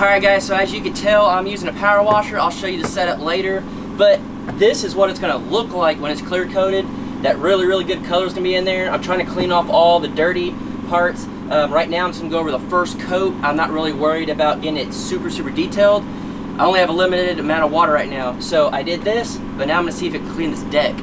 Alright guys, so as you can tell, I'm using a power washer. I'll show you the setup later, but this is what it's going to look like when it's clear coated. That really good color is going to be in there. I'm trying to clean off all the dirty parts. Right now I'm just going to go over the first coat. I'm not really worried about getting it super detailed. I only have a limited amount of water right now, so I did this, but now I'm going to see if it can clean this deck.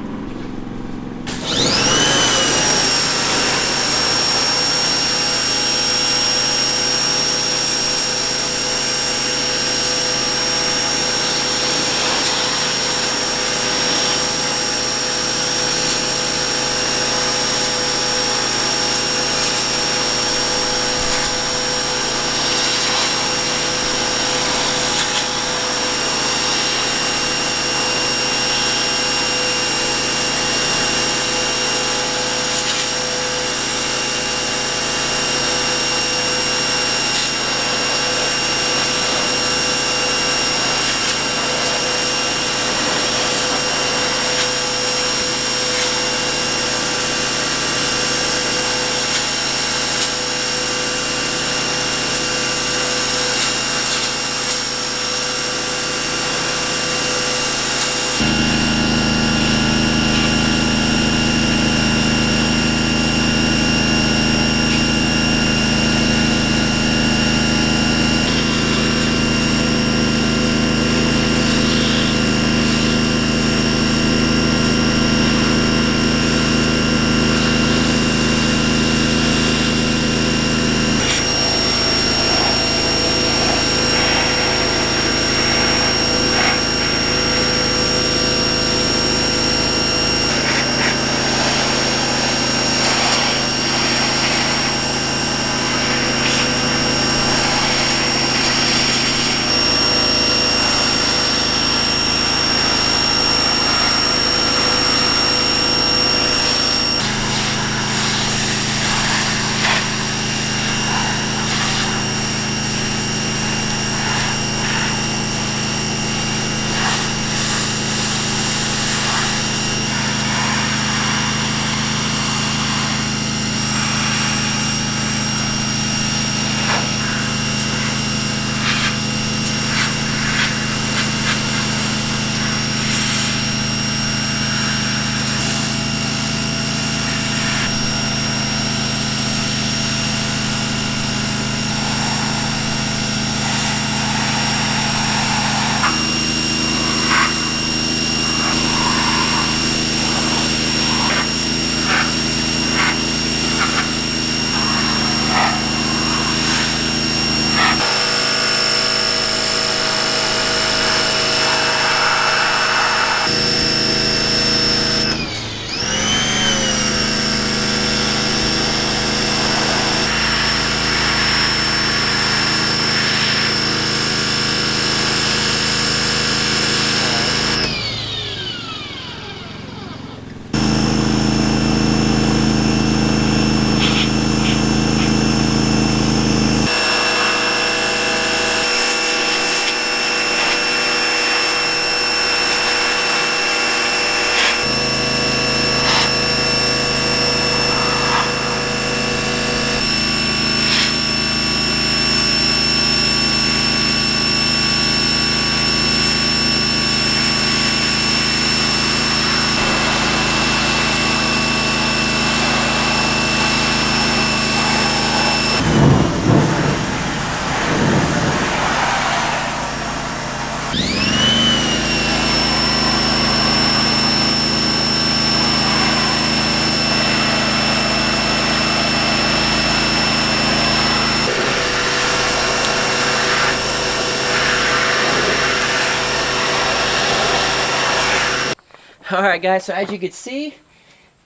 Alright guys, so as you can see,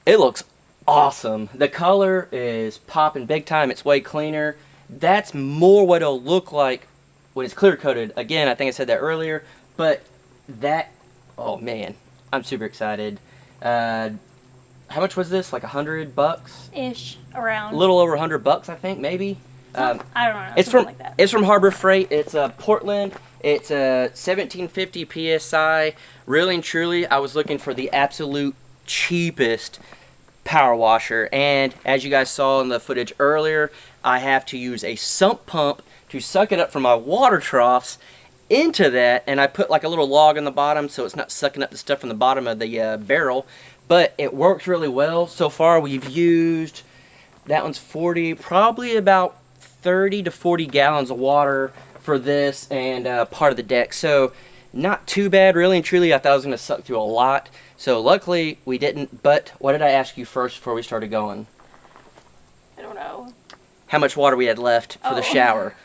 it looks awesome. The color is popping big time. It's way cleaner. That's more what it'll look like when it's clear coated. Again, I think I said that earlier, but that, oh man, I'm super excited. How much was this? Like $100? Ish, around. A little over $100, I think, maybe. I don't know. It's from like that. It's from Harbor Freight. It's Portland. It's a 1750 psi. Really and truly, I was looking for the absolute cheapest power washer, and as you guys saw in the footage earlier, I have to use a sump pump to suck it up from my water troughs into that, and I put like a little log on the bottom so it's not sucking up the stuff from the bottom of the barrel. But it works really well. So far we've used, that one's 40, probably about 30 to 40 gallons of water for this and part of the deck. So not too bad, really and truly. I thought I was going to suck through a lot. So luckily we didn't. But what did I ask you first before we started going? I don't know. How much water we had left for the shower.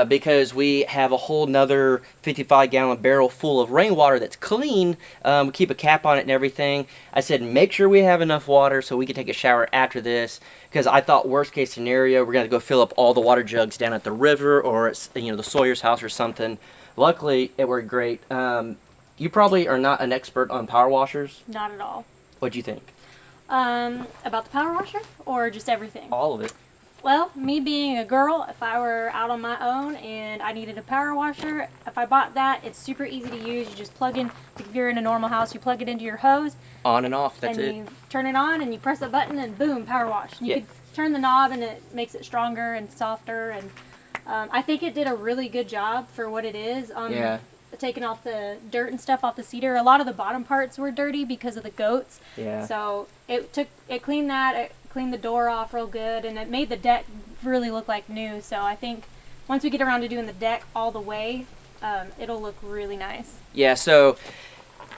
Because we have a whole nother 55-gallon barrel full of rainwater that's clean. We keep a cap on it and everything. I said make sure we have enough water so we can take a shower after this, because I thought worst case scenario we're going to go fill up all the water jugs down at the river or at, you know, the Sawyer's house or something. Luckily it worked great. You probably are not an expert on power washers. Not at all. What'd you think? About the power washer or just everything? All of it. Well, me being a girl, if I were out on my own and I needed a power washer, if I bought that, it's super easy to use. You just plug in, if you're in a normal house, you plug it into your hose. On and off, that's and it. You turn it on and you press a button and boom, power wash. You Yeah. could turn the knob and it makes it stronger and softer. And I think it did a really good job for what it is. Yeah. Taking off the dirt and stuff off the cedar. A lot of the bottom parts were dirty because of the goats. Yeah. So it cleaned that. It cleaned the door off real good, and it made the deck really look like new. So I think once we get around to doing the deck all the way, it'll look really nice. Yeah, so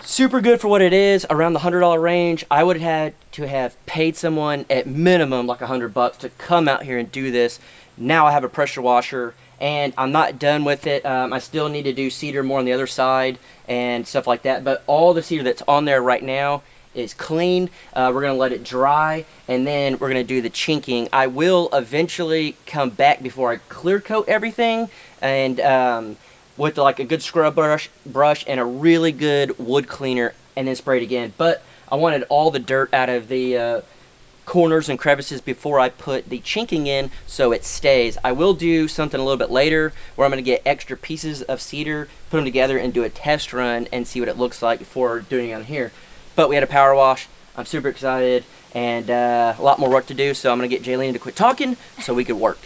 super good for what it is, around the $100 range. I would have had to have paid someone at minimum like $100 to come out here and do this. Now I have a pressure washer, and I'm not done with it. I still need to do cedar more on the other side and stuff like that, but all the cedar that's on there right now is clean. We're going to let it dry, and then we're going to do the chinking. I will eventually come back before I clear coat everything, and with like a good scrub brush and a really good wood cleaner, and then spray it again. But I wanted all the dirt out of the corners and crevices before I put the chinking in so it stays. I will do something a little bit later where I'm going to get extra pieces of cedar, put them together and do a test run and see what it looks like before doing it on here. But we had a power wash. I'm super excited, and a lot more work to do, so I'm going to get Jaylene to quit talking so we could work.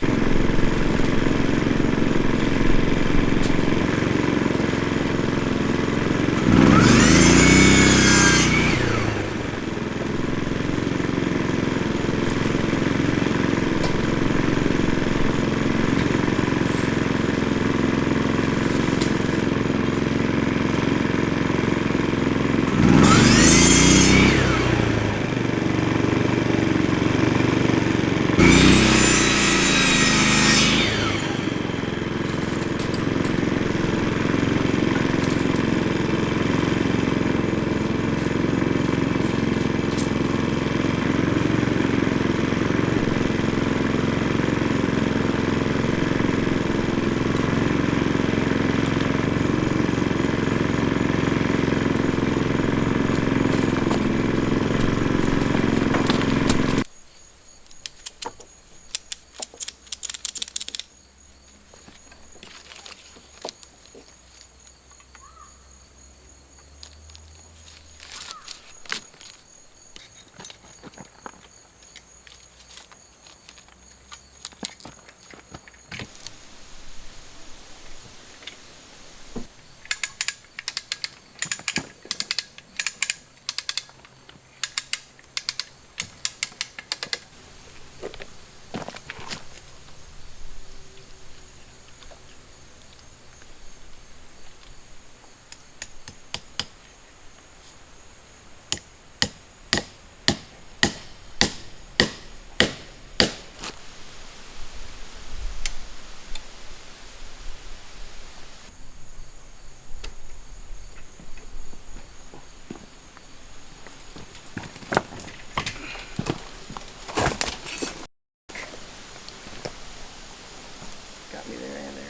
Got me there and there.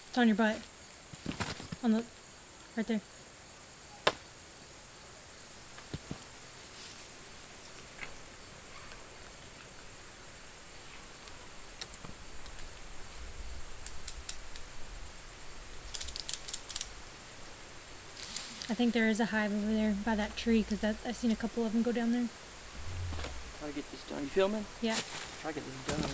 It's on your butt. On the, right there. I think there is a hive over there by that tree because I've seen a couple of them go down there. Try to get this done. You filming? Yeah. Try to get this done.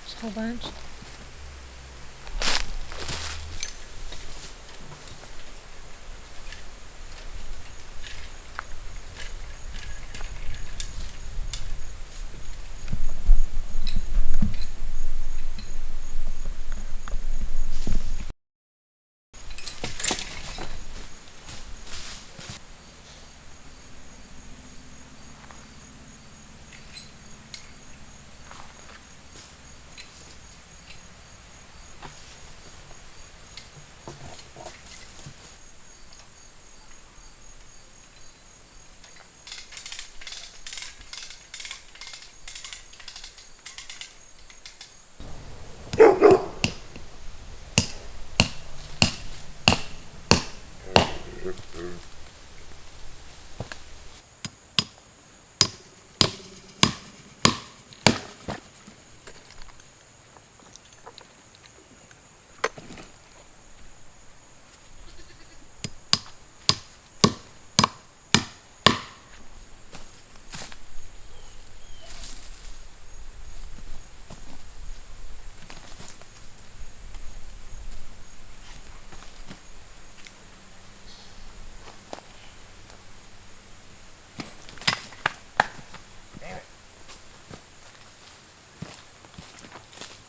Just a whole bunch.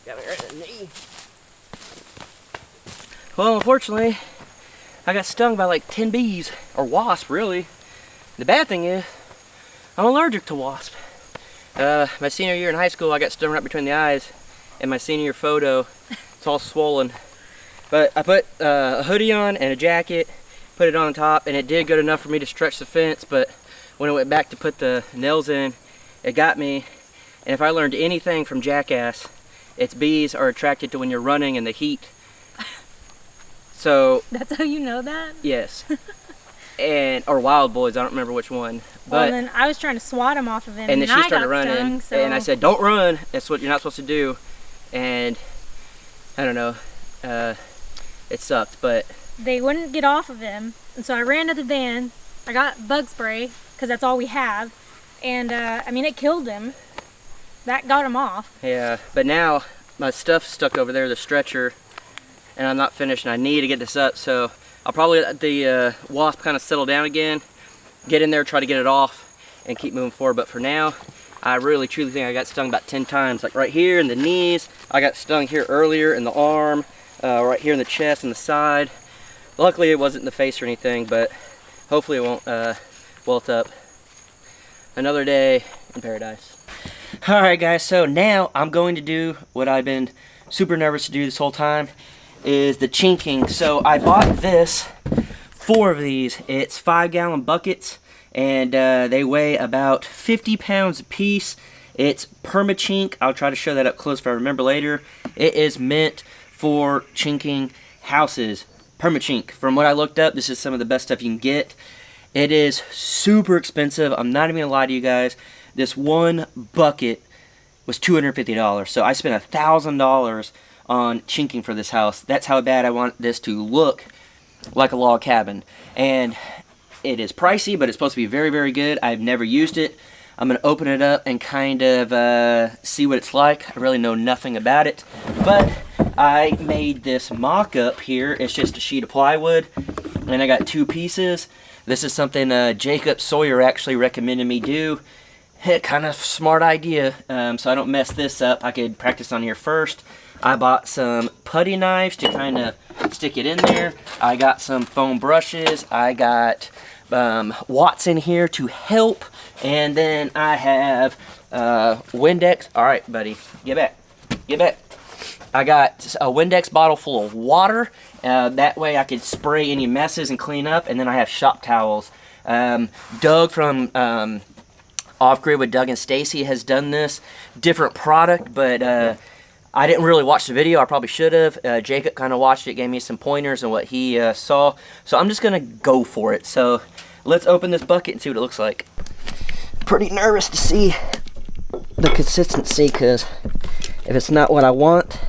Got me right in the knee. Well, unfortunately, I got stung by like 10 bees, or wasps, really. The bad thing is, I'm allergic to wasps. My senior year in high school, I got stung right between the eyes, and my senior year photo, it's all swollen. But I put a hoodie on and a jacket, put it on top, and it did good enough for me to stretch the fence, but when I went back to put the nails in, it got me. And if I learned anything from Jackass, it's bees are attracted to when you're running in the heat. So That's how you know that? yes. Or Wild Boys, I don't remember which one. Well, But and then I was trying to swat him off of him, and then she I started got running, stung, so and I said, "Don't run. That's what you're not supposed to do." And I don't know. It sucked, but they wouldn't get off of him, and so I ran to the van. I got bug spray because that's all we have, and I mean it killed him. That got him off. yeah. But now my stuff's stuck over there, the stretcher, and I'm not finished, and I need to get this up. So I'll probably let the wasp kind of settle down again, get in there, try to get it off, and keep moving forward. But for now, I really truly think I got stung about 10 times. Like right here in the knees, I got stung here earlier in the arm, right here in the chest and the side. Luckily it wasn't in the face or anything, but hopefully it won't wilt up. Another day in paradise. Alright guys, so now I'm going to do what I've been super nervous to do this whole time, is the chinking. So I bought this, 4 of these. It's 5-gallon buckets, and they weigh about 50 pounds a piece. It's perma-chink. I'll try to show that up close if I remember later. It is meant for chinking houses. Perma-chink. From what I looked up, this is some of the best stuff you can get. It is super expensive. I'm not even gonna lie to you guys. This one bucket was $250. So I spent $1,000 on chinking for this house. That's how bad I want this to look like a log cabin. And it is pricey, but it's supposed to be very, very good. I've never used it. I'm going to open it up and kind of see what it's like. I really know nothing about it. But I made this mock-up here. It's just a sheet of plywood, and I got 2 pieces. This is something Jacob Sawyer actually recommended me do. Kind of smart idea, so I don't mess this up. I could practice on here first. I bought some putty knives to kind of stick it in there. I got some foam brushes. I got Watts in here to help. And then I have Windex. All right, buddy, get back. Get back. I got a Windex bottle full of water. That way I could spray any messes and clean up. And then I have shop towels. Doug from Off Grid with Doug and Stacy has done this. Different product, but I didn't really watch the video. I probably should have. Jacob kind of watched it, gave me some pointers on what he saw. So I'm just going to go for it. So let's open this bucket and see what it looks like. Pretty nervous to see the consistency, because if it's not what I want,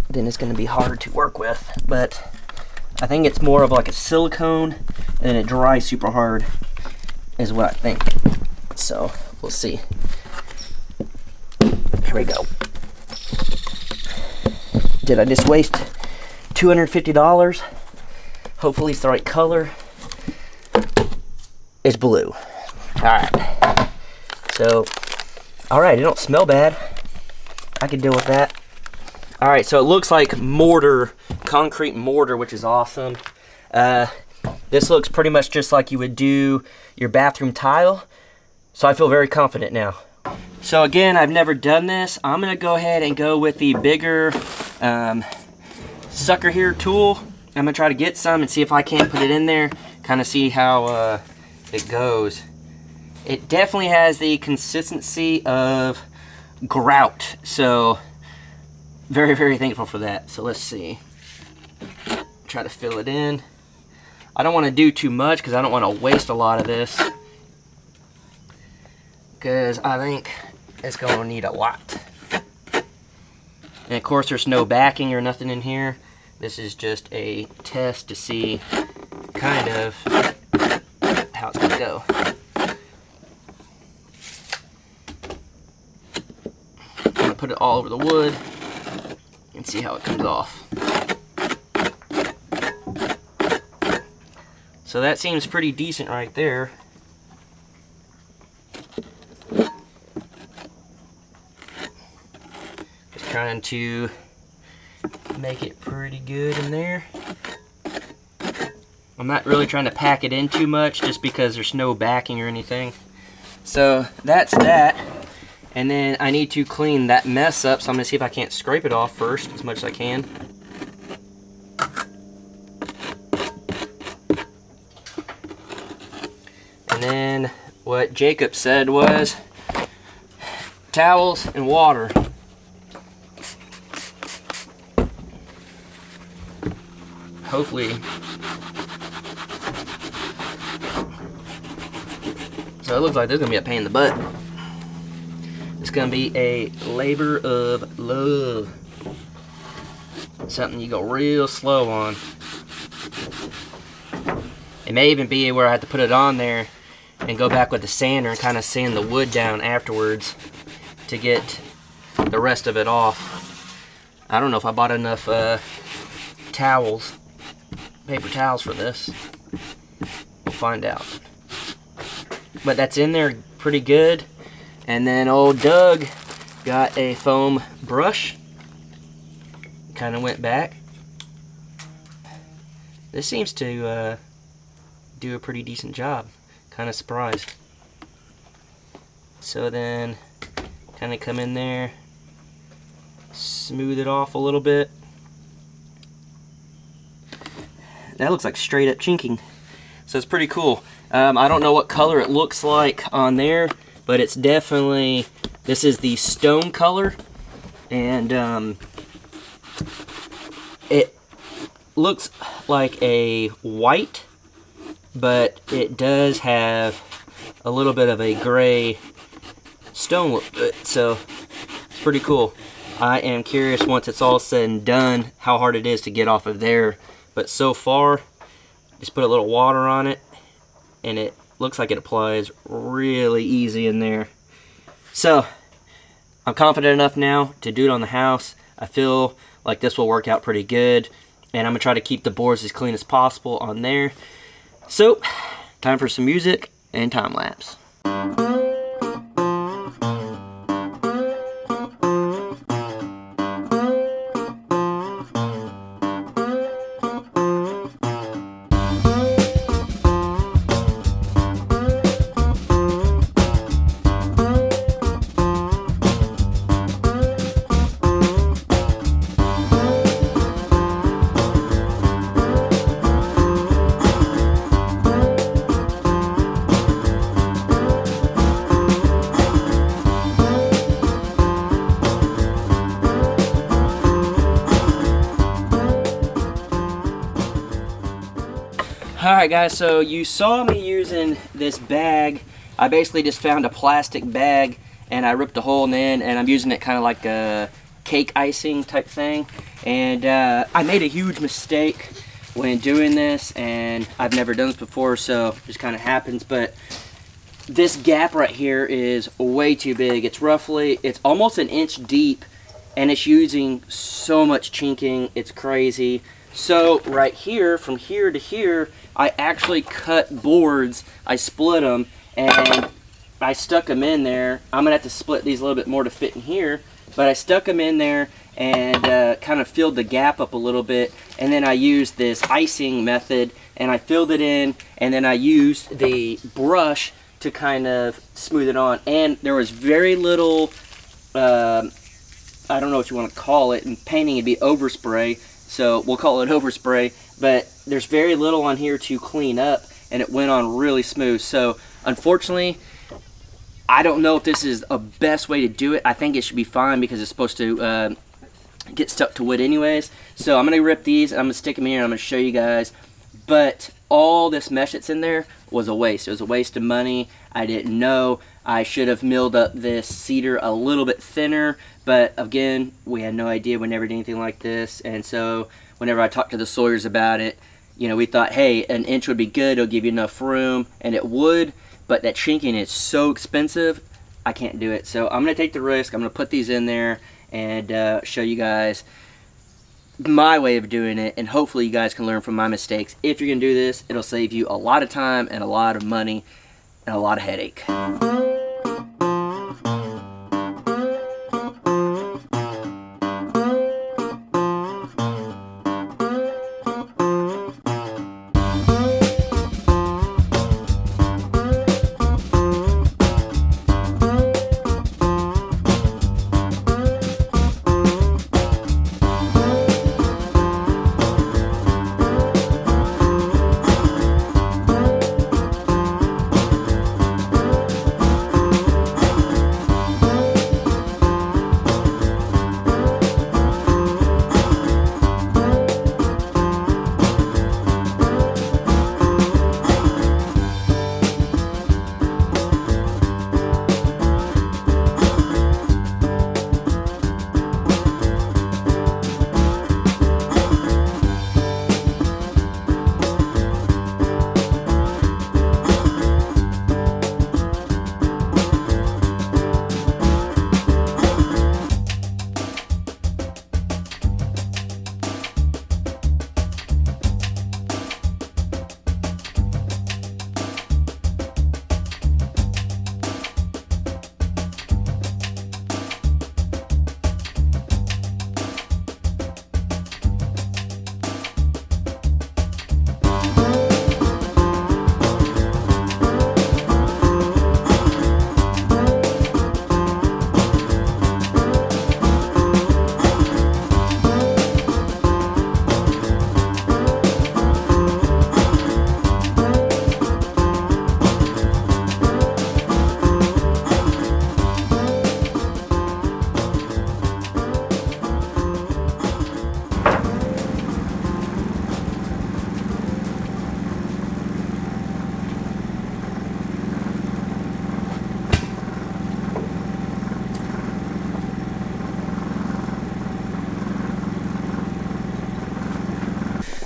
then it's going to be hard to work with. But I think it's more of like a silicone, and it dries super hard is what I think. So we'll see. Here we go. Did I just waste $250? Hopefully it's the right color. It's blue. Alright. So, alright, it don't smell bad. I can deal with that. Alright, so it looks like mortar, concrete mortar, which is awesome. This looks pretty much just like you would do your bathroom tile. So I feel very confident now. So again, I've never done this. I'm gonna go ahead and go with the bigger sucker here tool. I'm gonna try to get some and see if I can't put it in there, kind of see how it goes. It definitely has the consistency of grout, so very, very thankful for that. So let's see. Try to fill it in. I don't want to do too much because I don't want to waste a lot of this, because I think it's going to need a lot. And of course there's no backing or nothing in here. This is just a test to see kind of how it's going to go. I'm going to put it all over the wood and see how it comes off. So that seems pretty decent right there. Just trying to make it pretty good in there. I'm not really trying to pack it in too much just because there's no backing or anything. So that's that. And then I need to clean that mess up, so I'm going to see if I can't scrape it off first as much as I can. And then what Jacob said was towels and water. Hopefully. So it looks like this is going to be a pain in the butt. It's going to be a labor of love. Something you go real slow on. It may even be where I have to put it on there and go back with the sander and kind of sand the wood down afterwards to get the rest of it off. I don't know if I bought enough towels, paper towels for this. We'll find out. But that's in there pretty good. And then old Doug got a foam brush. Kind of went back. This seems to do a pretty decent job. Kind of surprised. So then kind of come in there, smooth it off a little bit. That looks like straight up chinking. So it's pretty cool. I don't know what color it looks like on there, but it's definitely, this is the stone color, and it looks like a white, but it does have a little bit of a gray stone look to it, so it's pretty cool. I am curious once it's all said and done how hard it is to get off of there, but so far just put a little water on it and it looks like it applies really easy in there. So I'm confident enough now to do it on the house. I feel like this will work out pretty good, and I'm gonna try to keep the boards as clean as possible on there. So time for some music and time lapse. Alright guys, so you saw me using this bag. I basically just found a plastic bag and I ripped a hole in the end, and I'm using it kind of like a cake icing type thing. And I made a huge mistake when doing this, and I've never done this before, so it just kind of happens. But this gap right here is way too big. It's almost an inch deep, and it's using so much chinking. It's crazy. So right here, from here to here, I actually cut boards. I split them, and I stuck them in there. I'm gonna have to split these a little bit more to fit in here, but I stuck them in there and kind of filled the gap up a little bit. And then I used this icing method, and I filled it in, and then I used the brush to kind of smooth it on. And there was very little, I don't know what you want to call it. In painting, it'd be overspray, so we'll call it overspray. But there's very little on here to clean up, and it went on really smooth. So unfortunately, I don't know if this is a best way to do it. I think it should be fine because it's supposed to get stuck to wood anyways. So I'm gonna rip these, and I'm gonna stick them in here, and I'm gonna show you guys. But all this mesh that's in there was a waste. It was a waste of money. I didn't know. I should have milled up this cedar a little bit thinner, but again, we had no idea. We never did anything like this. And so whenever I talked to the Sawyers about it, you know, we thought, hey, an inch would be good. It'll give you enough room, and it would. But that chinking is so expensive, I can't do it. So I'm gonna take the risk. I'm gonna put these in there and show you guys my way of doing it, and hopefully you guys can learn from my mistakes. If you're gonna do this, it'll save you a lot of time and a lot of money and a lot of headache.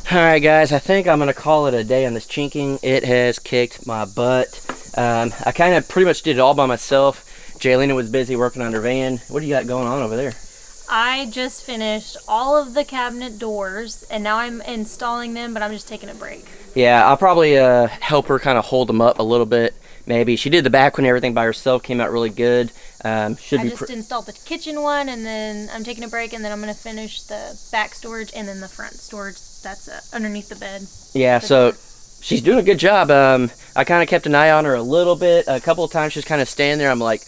Alright guys, I think I'm going to call it a day on this chinking. It has kicked my butt. I kind of pretty much did it all by myself. Jaylena was busy working on her van. What do you got going on over there? I just finished all of the cabinet doors, and now I'm installing them, but I'm just taking a break. Yeah, I'll probably help her kind of hold them up a little bit. Maybe. She did the back one, everything by herself, came out really good. I just installed the kitchen one, and then I'm taking a break, and then I'm going to finish the back storage and then the front storage that's underneath the bed. Yeah, so she's doing a good job. I kind of kept an eye on her a little bit. A couple of times she's kind of standing there. I'm like,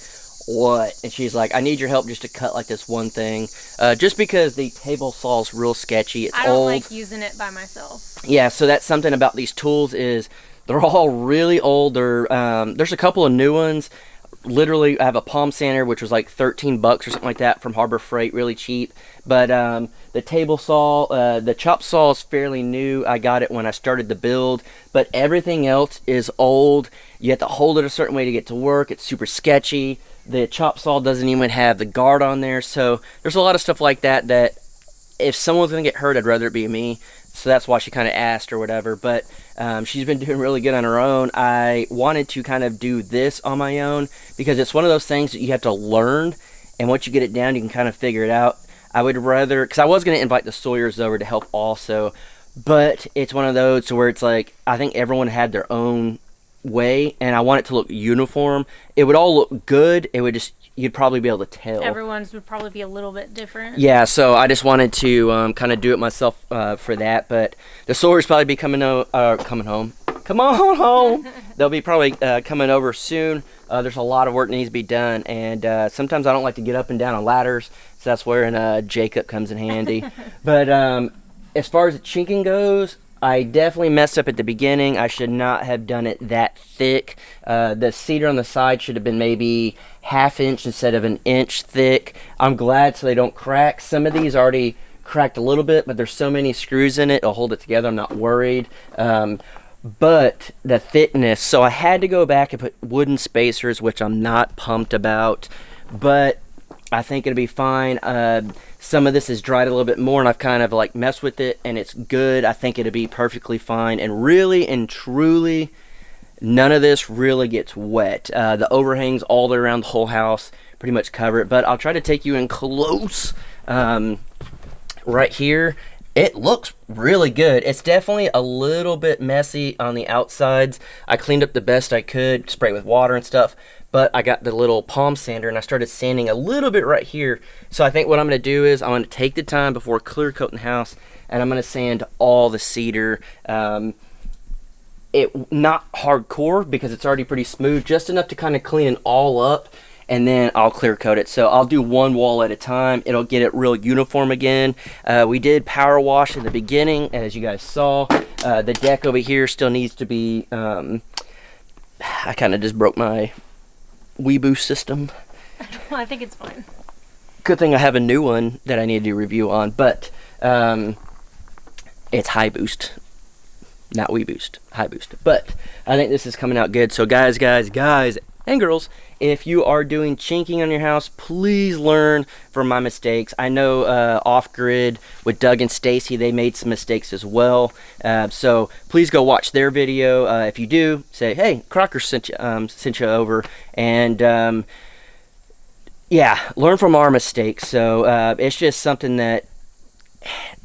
what? And she's like, I need your help just to cut like this one thing. Just because the table saw is real sketchy. It's old. I don't like using it by myself. Yeah, so that's something about these tools is they're all really old. There's a couple of new ones. Literally, I have a palm sander, which was like $13 or something like that from Harbor Freight, really cheap. But the table saw, the chop saw is fairly new. I got it when I started the build, but everything else is old. You have to hold it a certain way to get to work. It's super sketchy. The chop saw doesn't even have the guard on there. So there's a lot of stuff like that that if someone's going to get hurt, I'd rather it be me. So that's why she kind of asked or whatever. But she's been doing really good on her own. I wanted to kind of do this on my own because it's one of those things that you have to learn. And once you get it down, you can kind of figure it out. I would rather, because I was going to invite the Sawyers over to help also. But it's one of those where it's like, I think everyone had their own way. And I want it to look uniform. It would all look good. It would just, you'd probably be able to tell. Everyone's would probably be a little bit different. Yeah, so I just wanted to kind of do it myself for that. But the Sawyers probably be coming home. Come on home. They'll be probably coming over soon. There's a lot of work that needs to be done. And sometimes I don't like to get up and down on ladders. So that's where Jacob comes in handy. But as far as the chinking goes, I definitely messed up at the beginning. I should not have done it that thick. The cedar on the side should have been maybe ½ inch instead of an inch thick. I'm glad so they don't crack. Some of these already cracked a little bit, but there's so many screws in it, it'll hold it together. I'm not worried. But the thickness, so I had to go back and put wooden spacers, which I'm not pumped about, but I think it'll be fine. Some of this has dried a little bit more, and I've kind of like messed with it, and it's good. I think it'll be perfectly fine, and really and truly, none of this really gets wet. The overhangs all the way around the whole house pretty much cover it, but I'll try to take you in close right here. It looks really good. It's definitely a little bit messy on the outsides. I cleaned up the best I could, sprayed with water and stuff, but I got the little palm sander and I started sanding a little bit right here. So I think what I'm going to do is I'm going to take the time before clear coating the house, and I'm going to sand all the cedar. It not hardcore because it's already pretty smooth, just enough to kind of clean it all up, and then I'll clear coat it. So I'll do one wall at a time. It'll get it real uniform again. We did power wash in the beginning, as you guys saw. The deck over here still needs to be, I kind of just broke my Weeboo system. Well, I think it's fine. Good thing I have a new one that I need to do a review on, but it's high boost. Not Weeboost, high boost. But I think this is coming out good. So guys, and girls, if you are doing chinking on your house, please learn from my mistakes. I know off-grid with Doug and Stacy, they made some mistakes as well. So please go watch their video. If you do, say, hey, Crocker sent you over. And yeah, learn from our mistakes. So it's just something that,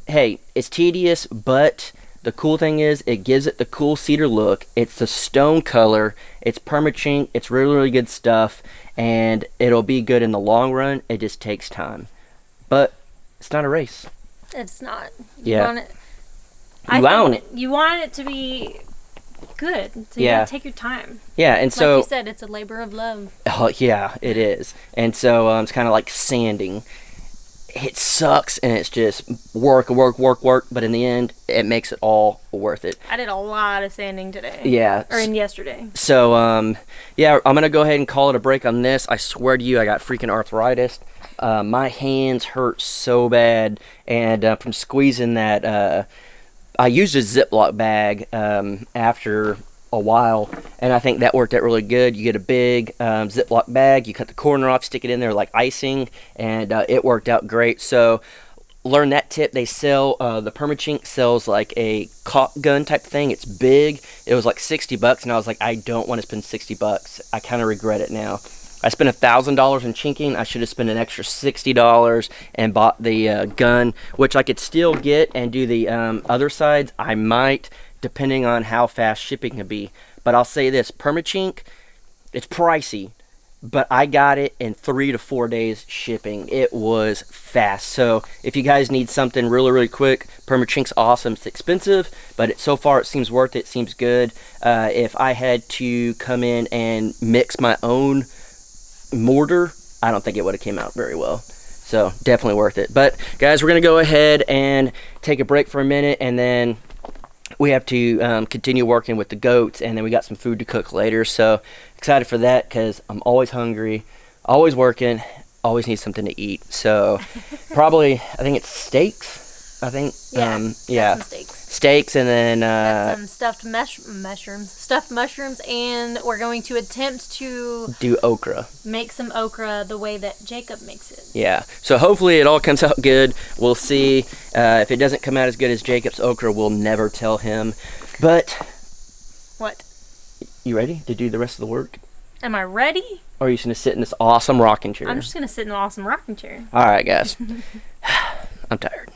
hey, it's tedious, but the cool thing is it gives it the cool cedar look. It's the stone color. It's permachink. It's really, really good stuff. And it'll be good in the long run. It just takes time. But it's not a race. It's not. Yeah. You want it to be good. So you gotta take your time. Yeah, and so like you said, it's a labor of love. Oh yeah, it is. And so it's kind of like sanding. It sucks, and it's just work, but in the end, it makes it all worth it. I did a lot of sanding today. Yeah. Or yesterday. So, yeah, I'm going to go ahead and call it a break on this. I swear to you, I got freaking arthritis. My hands hurt so bad, and from squeezing that, I used a Ziploc bag after a while, and I think that worked out really good. You get a big Ziploc bag, you cut the corner off, stick it in there like icing, and it worked out great. So learn that tip. They sell the permachink sells like a caulk gun type thing. It's big. It was like $60, and I was like, I don't want to spend $60. I kind of regret it now. I spent $1,000 in chinking. I should have spent an extra $60 and bought the gun, which I could still get and do the other sides. I might, depending on how fast shipping can be. But I'll say this, permachink, it's pricey, but I got it in 3 to 4 days shipping. It was fast. So if you guys need something really, really quick, permachink's awesome. It's expensive, but so far it seems worth it, seems good. If I had to come in and mix my own mortar, I don't think it would have came out very well. So definitely worth it. But guys, we're going to go ahead and take a break for a minute, and then we have to continue working with the goats, and then we got some food to cook later. So excited for that because I'm always hungry, always working, always need something to eat. So probably, I think it's steaks. I think. Yeah. Yeah. Some steaks. Steaks, and then Got some stuffed mushrooms, and we're going to attempt to do okra. make some okra the way that Jacob makes it. Yeah. So hopefully it all comes out good. We'll see. If it doesn't come out as good as Jacob's okra, we'll never tell him. But What? you ready to do the rest of the work? Am I ready? Or are you just gonna sit in this awesome rocking chair? I'm just gonna sit in an awesome rocking chair. All right, guys. I'm tired.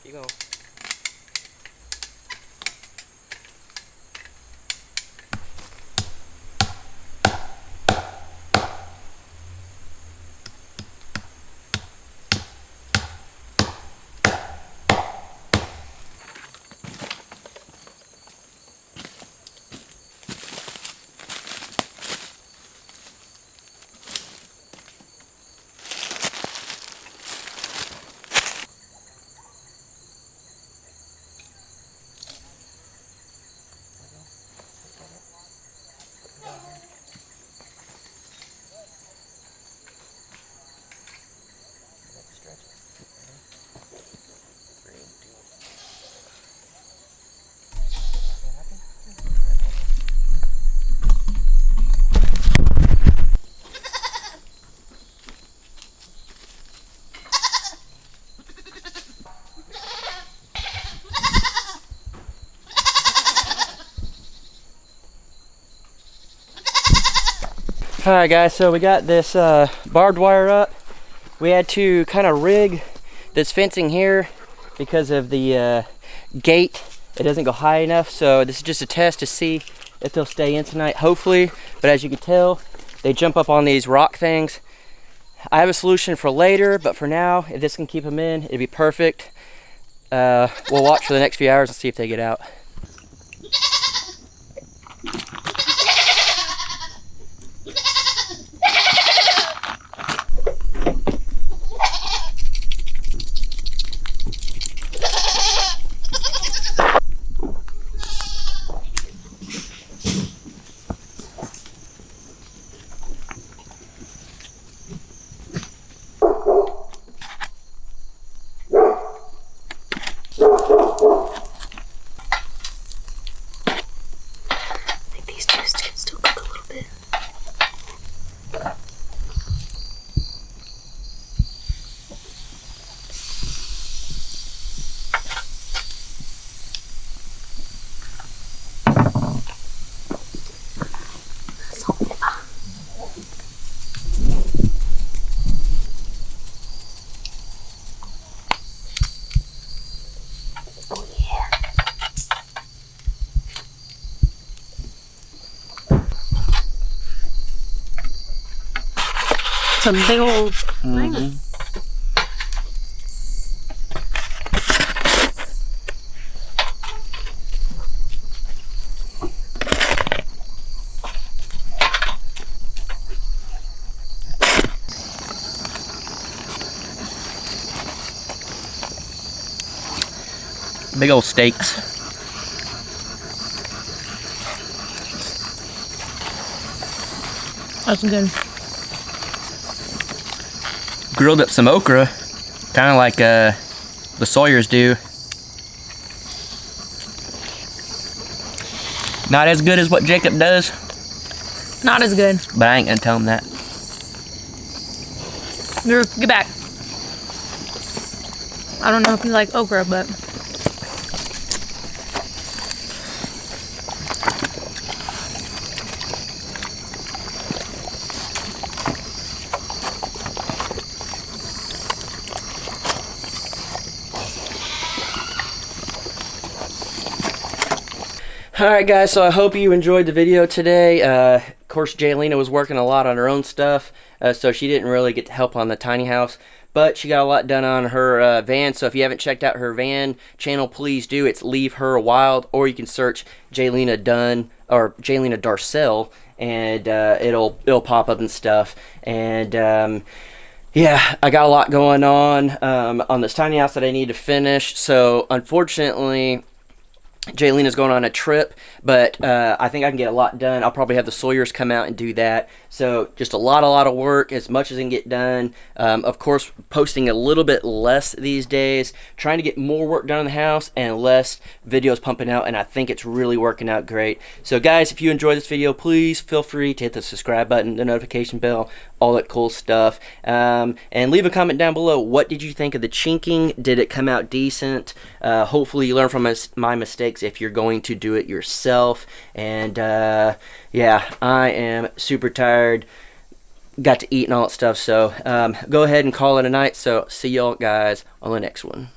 Keep going. Alright guys, so we got this barbed wire up. We had to kind of rig this fencing here because of the gate. It doesn't go high enough, so this is just a test to see if they'll stay in tonight, hopefully. But as you can tell, they jump up on these rock things. I have a solution for later, but for now, if this can keep them in, it'd be perfect. We'll watch for the next few hours and see if they get out. Some big old things. Big old steaks. That's good. Grilled up some okra, kind of like the Sawyers do. Not as good as what Jacob does, Not as good. but I ain't gonna tell him that. Drew, get back. I don't know if you like okra, but Alright guys, so I hope you enjoyed the video today. Of course, Jaylena was working a lot on her own stuff, so she didn't really get to help on the tiny house. But she got a lot done on her van, so if you haven't checked out her van channel, please do. It's Leave Her Wild, or you can search Jaylena Dunn, or Jaylena Darcell, and it'll pop up and stuff. And yeah, I got a lot going on this tiny house that I need to finish, so unfortunately Jaylena's going on a trip, but I think I can get a lot done. I'll probably have the Sawyers come out and do that. So just a lot of work, as much as I can get done. Of course, posting a little bit less these days, trying to get more work done in the house and less videos pumping out, and I think it's really working out great. So guys, if you enjoyed this video, please feel free to hit the subscribe button, the notification bell, all that cool stuff. And leave a comment down below. What did you think of the chinking? Did it come out decent? Hopefully you learn from my mistakes if you're going to do it yourself. And yeah, I am super tired, got to eat and all that stuff, so go ahead and call it a night. So see y'all guys on the next one.